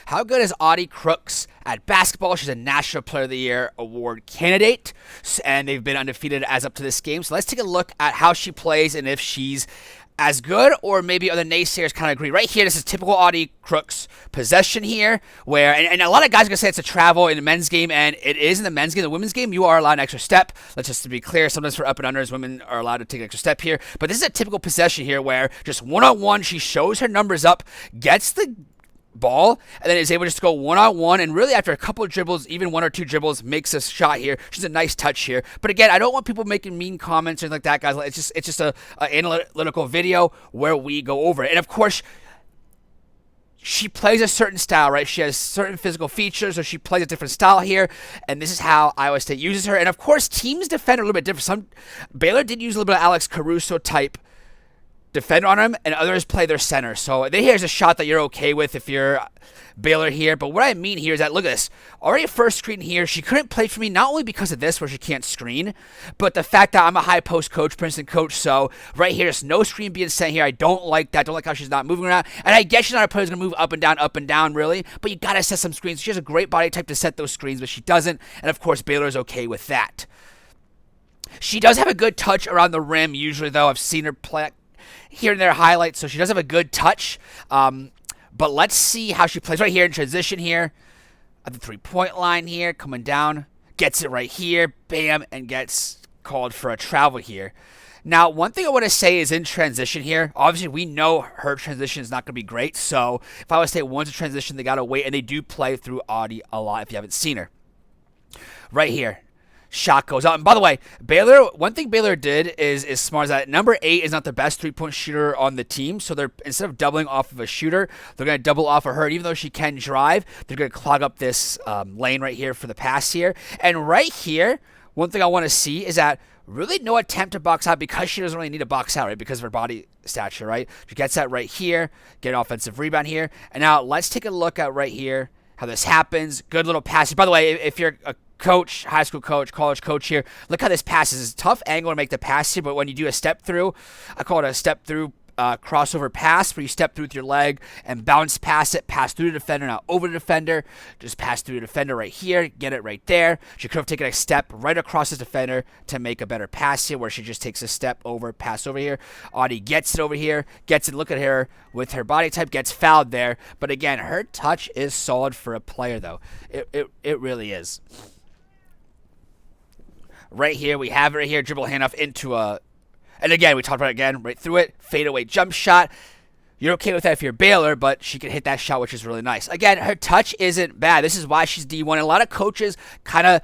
How good is Audi Crooks at basketball? She's a National Player of the Year award candidate, and they've been undefeated as up to this game. So let's take a look at how she plays and if she's as good, or maybe other naysayers kind of agree. Right here, this is typical Audi Crooks possession here, where, and a lot of guys are going to say it's a travel in the men's game, and it is in the men's game. The women's game, you are allowed an extra step. Let's just to be clear, sometimes for up and unders, women are allowed to take an extra step here. But this is a typical possession here where just one-on-one, she shows her numbers up, gets the ball, and then is able just to go one-on-one, and really after a couple of dribbles, even one or two dribbles, makes a shot here. She's a nice touch here. But again, I don't want people making mean comments or anything like that, guys. It's just a analytical video where we go over it. And of course, she plays a certain style, right? She has certain physical features, or she plays a different style here, and this is how Iowa State uses her. And of course, teams defend a little bit different. Baylor did use a little bit of Alex Caruso type defend on him, and others play their center. So here's a shot that you're okay with if you're Baylor here. But what I mean here is that, look at this. Already first screen here, she couldn't play for me, not only because of this, where she can't screen, but the fact that I'm a high post coach, Princeton coach. So right here, there's no screen being sent here. I don't like that. Don't like how she's not moving around. And I guess she's not a player who's going to move up and down, really. But you got to set some screens. She has a great body type to set those screens, but she doesn't. And of course, Baylor's okay with that. She does have a good touch around the rim, usually, though. I've seen her play here and there highlights, so she does have a good touch. But let's see how she plays right here in transition here at the three-point line here, coming down, gets it right here, bam, and gets called for a travel here. Now, one thing I want to say is in transition here, obviously we know her transition is not going to be great, so if Iowa State wants a transition, they got to wait, and they do play through Audi a lot if you haven't seen her. Right here. Shot goes out. And by the way, Baylor, one thing Baylor did is smart, is that number 8 is not the best three-point shooter on the team. So they're, instead of doubling off of a shooter, they're going to double off of her. And even though she can drive, they're going to clog up this lane right here for the pass here. And right here, one thing I want to see is that really no attempt to box out, because she doesn't really need to box out, right? Because of her body stature, right? She gets that right here, get an offensive rebound here. And now let's take a look at right here how this happens. Good little pass. By the way, if you're a coach, high school coach, college coach here, look how this passes. It's a tough angle to make the pass here, but when you do a step through, I call it a step through crossover pass, where you step through with your leg and bounce past it, pass through the defender, not over the defender, just pass through the defender right here, get it right there. She could have taken a step right across the defender to make a better pass here, where she just takes a step over, pass over here. Audi gets it over here, gets it, look at her with her body type, gets fouled there. But again, her touch is solid for a player, though. It really is. Right here, we have it right here, dribble handoff into a, and again, we talked about it again, right through it, fadeaway jump shot. You're okay with that if you're Baylor, but she can hit that shot, which is really nice. Again, her touch isn't bad. This is why she's D1. And a lot of coaches kind of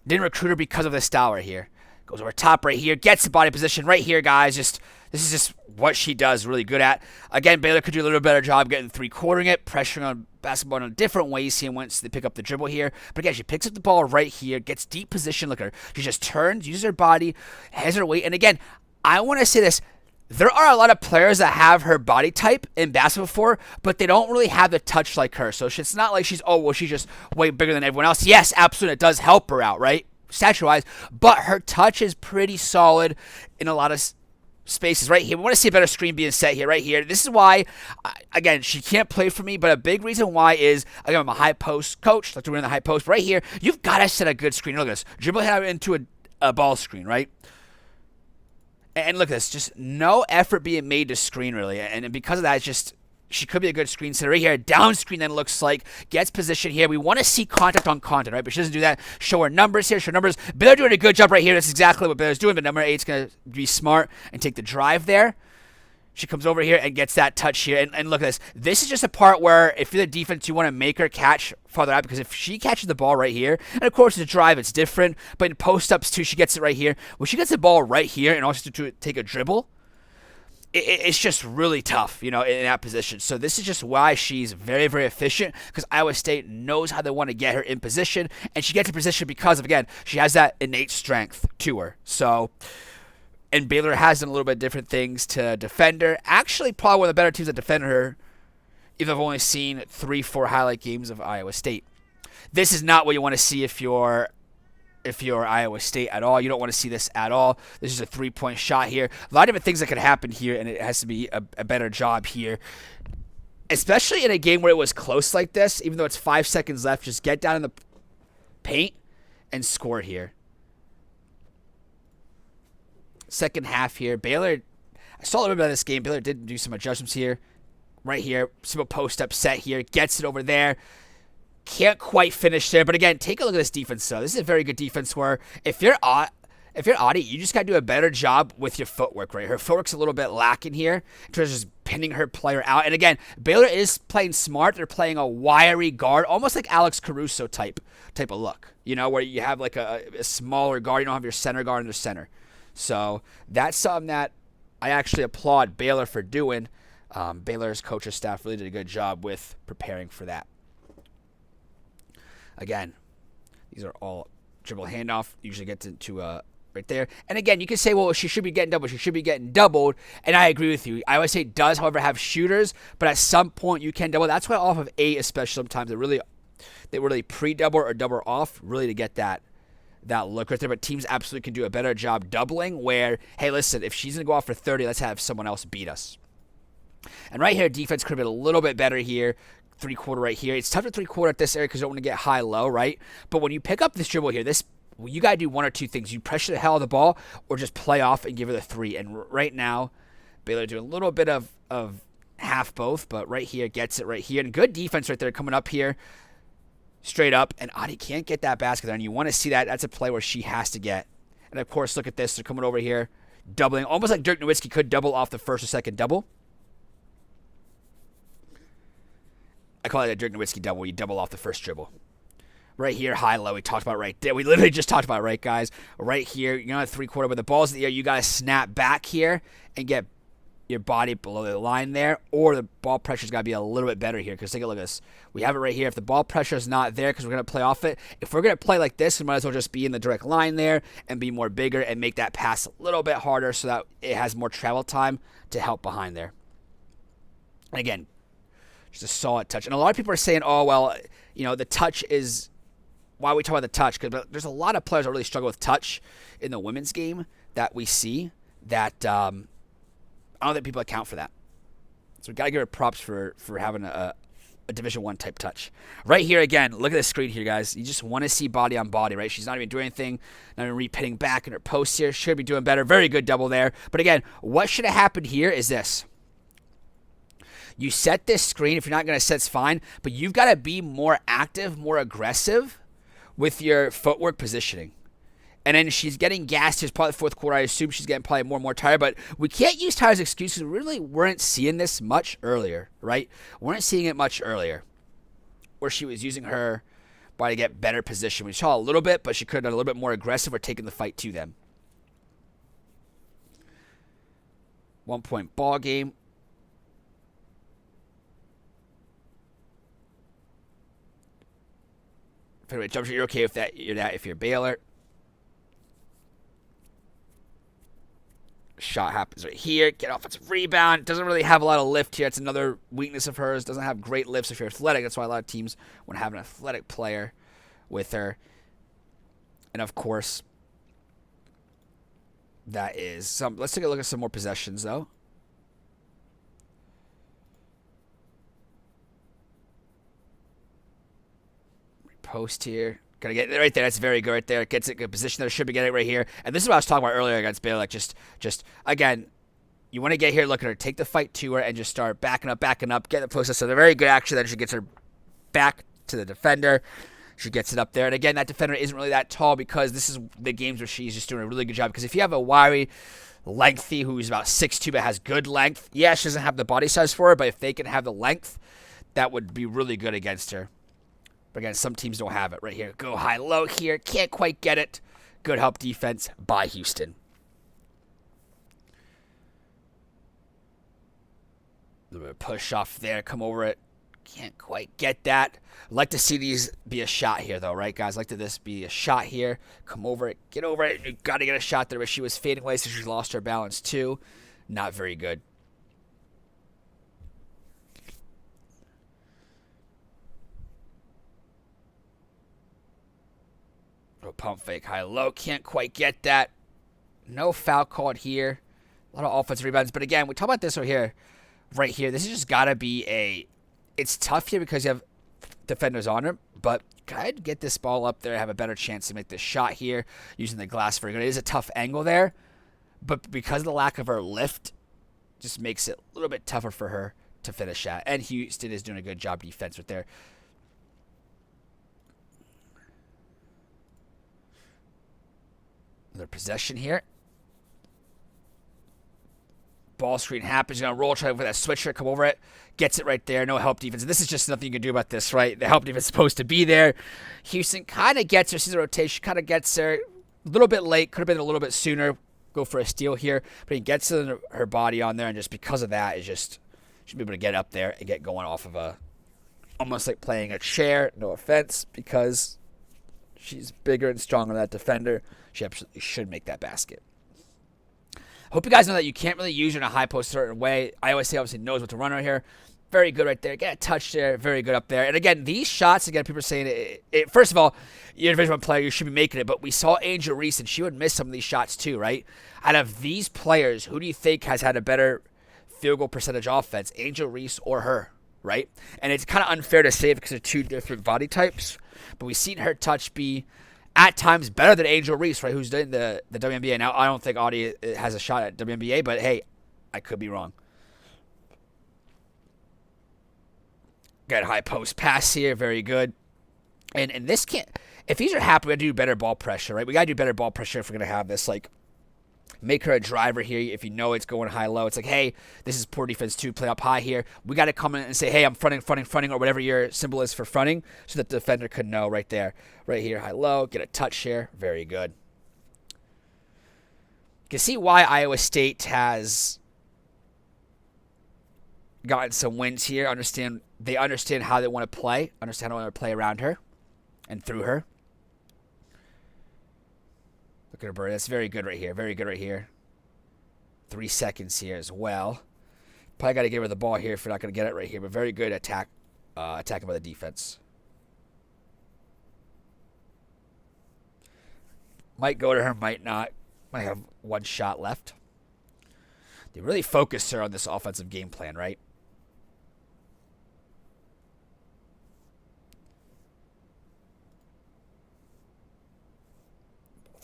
didn't recruit her because of this style right here. Goes over top right here, gets the body position right here, guys. This is just what she does really good at. Again, Baylor could do a little better job getting three-quartering it, pressuring on basketball in a different way. You see him once they pick up the dribble here. But again, she picks up the ball right here, gets deep position. Look at her. She just turns, uses her body, has her weight. And again, I want to say this. There are a lot of players that have her body type in basketball before, but they don't really have the touch like her. So it's not like she's just way bigger than everyone else. Yes, absolutely, it does help her out, right? Stature-wise, but her touch is pretty solid in a lot of spaces. Right here, we want to see a better screen being set here, right here. This is why, again, she can't play for me, but a big reason why is, again, I'm a high post coach, like to win the high post. Right here, you've got to set a good screen. Look at this, dribble head into a ball screen, right? And look at this, just no effort being made to screen, really. And because of that, it's just, she could be a good screen setter. Right here, down screen then looks like, gets position here. We want to see contact on contact, right? But she doesn't do that. Show her numbers here, show her numbers. Baylor doing a good job right here. That's exactly what Baylor's doing, but number 8's going to be smart and take the drive there. She comes over here and gets that touch here. And look at this. This is just a part where if you're the defense, you want to make her catch farther out, because if she catches the ball right here, and of course the drive, it's different, but in post-ups too, she gets it right here. When she gets the ball right here and also to take a dribble, it's just really tough, in that position. So this is just why she's very, very efficient, because Iowa State knows how they want to get her in position, and she gets in position because of, again, she has that innate strength to her. So, and Baylor has done a little bit different things to defend her. Actually, probably one of the better teams that defend her, even though I've only seen 3-4 highlight games of Iowa State. This is not what you want to see if you're Iowa State at all. You don't want to see this at all. This is a three-point shot here. A lot of different things that could happen here, and it has to be a better job here. especially in a game where it was close like this, even though it's 5 seconds left, just get down in the paint and score here. Second half here. Baylor, I saw a little bit of this game. Baylor did do some adjustments here. Right here. Simple post-up set here. Gets it over there. Can't quite finish there. But again, take a look at this defense, though. This is a very good defense where if you're Audi, you just got to do a better job with your footwork, right? Her footwork's a little bit lacking here in terms of just pinning her player out. And again, Baylor is playing smart. They're playing a wiry guard, almost like Alex Caruso type of look, you know, where you have like a smaller guard. You don't have your center guard in the center. So that's something that I actually applaud Baylor for doing. Baylor's coaching staff really did a good job with preparing for that. Again, these are all dribble handoff. Usually gets into right there. And again, you can say, well, she should be getting doubled. She should be getting doubled. And I agree with you. I always say does, however, have shooters. But at some point, you can double. That's why off of 8, especially sometimes, they really pre-double or double off really to get that look right there. But teams absolutely can do a better job doubling where, hey, listen, if she's going to go off for 30, let's have someone else beat us. And right here, defense could have been a little bit better here. 3-quarter right here. It's tough to 3-quarter at this area because you don't want to get high-low, right? But when you pick up this dribble here, you got to do one or two things. You pressure the hell out of the ball or just play off and give her the 3. And right now, Baylor doing a little bit of half both, but right here, gets it right here. And good defense right there coming up here. Straight up. And Audi can't get that basket there. And you want to see that. That's a play where she has to get. And, of course, look at this. They're coming over here, doubling. Almost like Dirk Nowitzki could double off the first or second double. I call it a Dirk Nowitzki double. You double off the first dribble. Right here, high-low. We talked about right there. We literally just talked about right, guys. Right here, you're not 3-quarter, but the ball's in the air. You got to snap back here and get your body below the line there, or the ball pressure's got to be a little bit better here because take a look at this. We have it right here. If the ball pressure is not there because we're going to play off it, if we're going to play like this, we might as well just be in the direct line there and be more bigger and make that pass a little bit harder so that it has more travel time to help behind there. And again, just a solid touch. And a lot of people are saying, oh, well, you know, the touch is why we talk about the touch. Because there's a lot of players that really struggle with touch in the women's game that we see that I don't think people account for that. So we got to give her props for having a Division I type touch. Right here, again, look at the screen here, guys. You just want to see body on body, right? She's not even doing anything, not even repinning back in her post here. Should be doing better. Very good double there. But again, what should have happened here is this. You set this screen. If you're not going to set, it's fine. But you've got to be more active, more aggressive with your footwork positioning. And then she's getting gassed. It's probably the 4th quarter. I assume she's getting probably more and more tired. But we can't use tired as excuses. We really weren't seeing this much earlier, right? We weren't seeing it much earlier where she was using her body to get better position. We saw a little bit, but she could have done a little bit more aggressive or taken the fight to them. 1-point ball game. Jump shot, you're okay with that. You're that if you're Baylor. Shot happens right here. Get offensive rebound. Doesn't really have a lot of lift here. It's another weakness of hers. Doesn't have great lifts if you're athletic. That's why a lot of teams want to have an athletic player with her. And of course, that is some. Let's take a look at some more possessions though. Post here. Gotta get it right there. That's very good right there. It gets it good position there. Should be getting it right here. And this is what I was talking about earlier against Baylor. Like just again, you want to get here, look at her, take the fight to her, and just start backing up, get the post. So they're very good action. Then she gets her back to the defender. She gets it up there. And again, that defender isn't really that tall because this is the games where she's just doing a really good job. Because if you have a wiry, lengthy who's about 6'2" but has good length, yeah, she doesn't have the body size for her, but if they can have the length, that would be really good against her. But again, some teams don't have it right here. Go high-low here. Can't quite get it. Good help defense by Houston. A little bit of push off there. Come over it. Can't quite get that. I'd like to see these be a shot here, though, right, guys? I'd like to this be a shot here. Come over it. Get over it. You got to get a shot there. But she was fading away, so she lost her balance, too. Not very good. Pump fake high-low. Can't quite get that. No foul called here. A lot of offensive rebounds. But again, we talk about this right here. This has just got to be a It's tough here because you have defenders on her, but I'd get this ball up there, have a better chance to make this shot here using the glass very good. It is a tough angle there, but because of the lack of her lift, just makes it a little bit tougher for her to finish at. And Houston is doing a good job defense right there. Another possession here. Ball screen happens. You're going to roll, try for that switcher, come over it. Gets it right there. No help defense. This is just nothing you can do about this, right? The help defense is supposed to be there. Houston kind of gets her. Sees the rotation. Kind of gets her. A little bit late. Could have been a little bit sooner. Go for a steal here. But he gets her body on there. And just because of that, should be able to get up there and get going off of almost like playing a chair. No offense, because she's bigger and stronger than that defender. She absolutely should make that basket. Hope you guys know that you can't really use her in a high post a certain way. I always say obviously knows what to run right here. Very good right there. Get a touch there. Very good up there. And again, these shots, again, people are saying first of all, you're a Division 1 player, you should be making it. But we saw Angel Reese, and she would miss some of these shots too, right? Out of these players, who do you think has had a better field goal percentage offense, Angel Reese or her, right? And it's kind of unfair to say it because they're two different body types. But we've seen her touch be at times better than Angel Reese, right, who's doing the WNBA. Now, I don't think Audi has a shot at WNBA, but hey, I could be wrong. Got a high post pass here, very good. And this can't, if these are happy, we got to do better ball pressure, right? We got to do better ball pressure if we're going to have this, like, make her a driver here. If you know it's going high-low, it's like, hey, this is poor defense too, play up high here. We got to come in and say, hey, I'm fronting, or whatever your symbol is for fronting, so that the defender could know right there. Right here, high-low, get a touch here. Very good. You can see why Iowa State has gotten some wins here. They understand how they want to play, understand how they want to play around her and through her. Look at her bird. That's very good right here. Very good right here. 3 seconds here as well. Probably got to give her the ball here if we're not going to get it right here. But very good attacking by the defense. Might go to her, might not. Might have one shot left. They really focused her on this offensive game plan, right?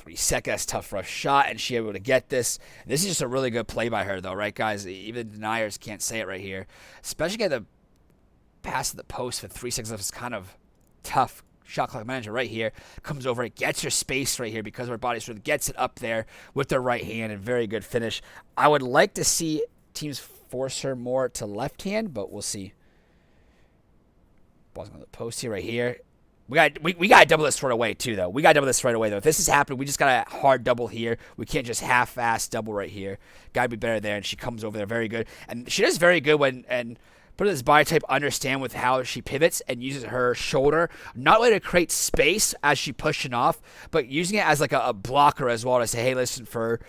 That's tough rough shot, and she able to get this. This is just a really good play by her, though, right, guys? Even deniers can't say it right here. Especially getting the pass to the post for 3 seconds left is kind of tough. Shot clock manager right here. Comes over, it gets her space right here because of her body strength. Gets it up there with her right hand, and very good finish. I would like to see teams force her more to left hand, but we'll see. Ball's on the post here, right here. We got to double this right away, too, though. We got to double this right away, though. If this is happening, we just got a hard double here. We can't just half-ass double right here. Got to be better there, and she comes over there very good. And she does very good when, and put this body type, understand with how she pivots and uses her shoulder, not only to create space as she pushing off, but using it as like a blocker as well to say, hey, listen, for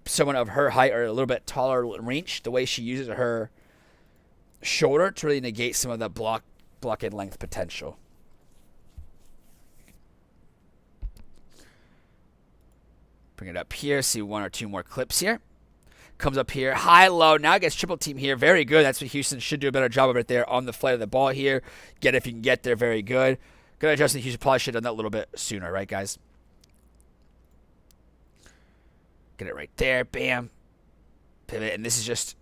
someone of her height or a little bit taller reach, the way she uses her shoulder to really negate some of the block and length potential. Bring it up here. See one or two more clips here. Comes up here. High, low. Now gets triple team here. Very good. That's what Houston should do a better job of it there on the flight of the ball here. Get it if you can get there. Very good. Good adjustment. Houston probably should have done that a little bit sooner, right, guys? Get it right there. Bam. Pivot. And this is just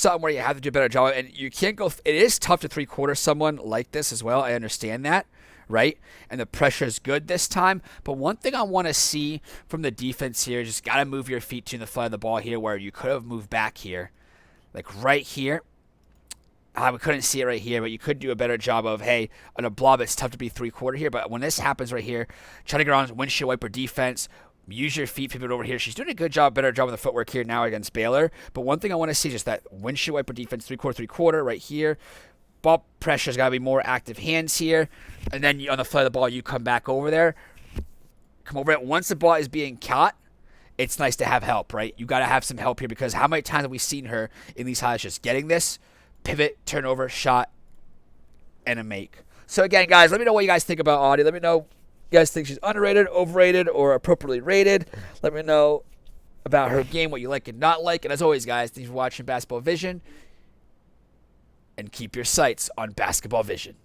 something where you have to do a better job. And you can't go. It is tough to three-quarter someone like this as well. I understand that. Right? And the pressure is good this time. But one thing I want to see from the defense here, just got to move your feet to the flight of the ball here where you could have moved back here. Like right here. We couldn't see it right here, but you could do a better job of, hey, on a blob, it's tough to be three-quarter here. But when this happens right here, try to get on windshield wiper defense. Use your feet, pivot over here. She's doing a good job, better job of the footwork here now against Baylor. But one thing I want to see is just that windshield wiper defense, three-quarter right here. Ball pressure's got to be more active hands here. And then on the flight of the ball, you come back over there. Come over it. Once the ball is being caught, it's nice to have help, right? You got to have some help here because how many times have we seen her in these highlights just getting this, pivot, turnover, shot, and a make. So again, guys, let me know what you guys think about Audi. Let me know if you guys think she's underrated, overrated, or appropriately rated. Let me know about her game, what you like and not like. And as always, guys, thanks for watching Basketball Vision. and keep your sights on basketball vision.